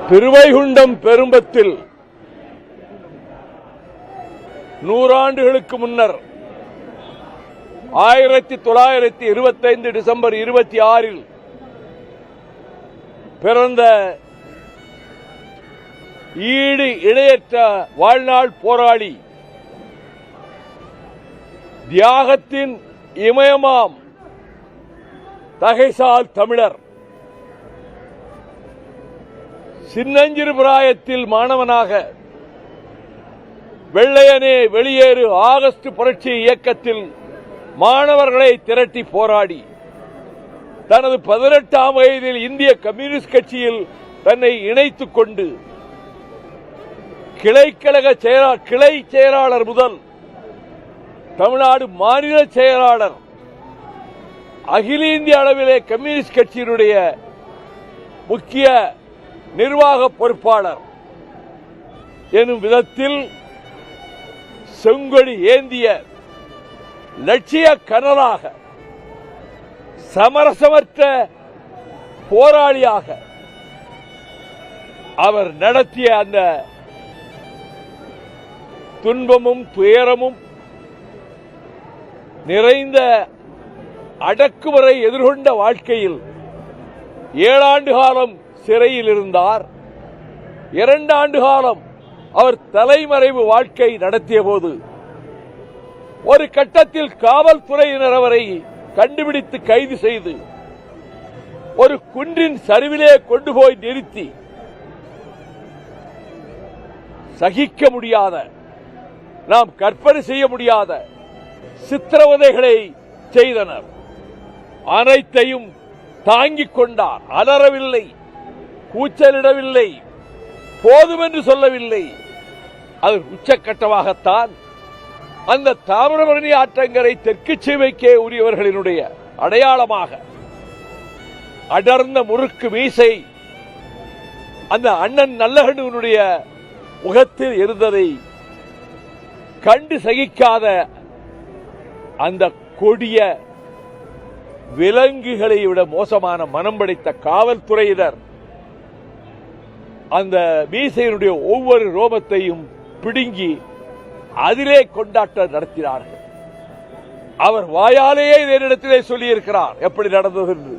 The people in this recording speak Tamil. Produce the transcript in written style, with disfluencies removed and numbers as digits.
திருவைகுண்டம் பெரும்பத்தில் 100 ஆண்டுகளுக்கு முன்னர் 1925 டிசம்பர் 26 பிறந்த ஈடு இணையற்ற வாழ்நாள் போராளி, தியாகத்தின் இமயமாம் தகைசால் தமிழர், சின்னஞ்சிறு பிராயத்தில் மாணவனாக வெள்ளையனே வெளியேறு ஆகஸ்ட் புரட்சி இயக்கத்தில் மாணவர்களை திரட்டி போராடி தனது 18ஆம் வயதில் இந்திய கம்யூனிஸ்ட் கட்சியில் தன்னை இணைத்துக் கொண்டு கிளை செயலாளர் முதல் தமிழ்நாடு மாநில செயலாளர், அகில இந்திய அளவிலே கம்யூனிஸ்ட் கட்சியினுடைய முக்கிய நிர்வாக பொறுப்பாளர் எனும் விதத்தில் செங்கொடி ஏந்திய லட்சிய கனலாக, சமரசமற்ற போராளியாக அவர் நடத்திய அந்த துன்பமும் துயரமும் நிறைந்த அடக்குமுறை எதிர்கொண்ட வாழ்க்கையில் 7 ஆண்டு காலம் சிறையில் இருந்தார். 2 ஆண்டு காலம் அவர் தலைமறைவு வாழ்க்கை நடத்திய போது ஒரு கட்டத்தில் காவல்துறையினர் அவரை கண்டுபிடித்து கைது செய்து ஒரு குன்றின் சரிவிலே கொண்டு போய் நிறுத்தி சகிக்க முடியாத, நாம் கற்பனை செய்ய முடியாத சித்திரவதைகளை செய்தனர். அனைத்தையும் தாங்கிக் கொண்டார். அலறவில்லை, கூச்சலிடவில்லை, போதும் என்று சொல்லவில்லை. அது உச்சக்கட்டமாகத்தான் அந்த தாமிரபரணி ஆற்றங்கரை தெற்கு சீமைக்கே உரியவர்களினுடைய அடையாளமாக அடர்ந்த முறுக்கு மீசை அந்த அண்ணன் நல்லகண்ணுடைய முகத்தில் இருந்ததை கண்டு சகிக்காத அந்த கொடிய விலங்குகளை விட மோசமான மனம் படைத்த காவல்துறையினர் அந்த மீசையினுடைய ஒவ்வொரு ரோமத்தையும் பிடுங்கி அதிலே கொண்டாட்டம் நடத்தினார்கள். அவர் வாயாலேயே என்னிடத்திலே சொல்லியிருக்கிறார் எப்படி நடந்தது என்று.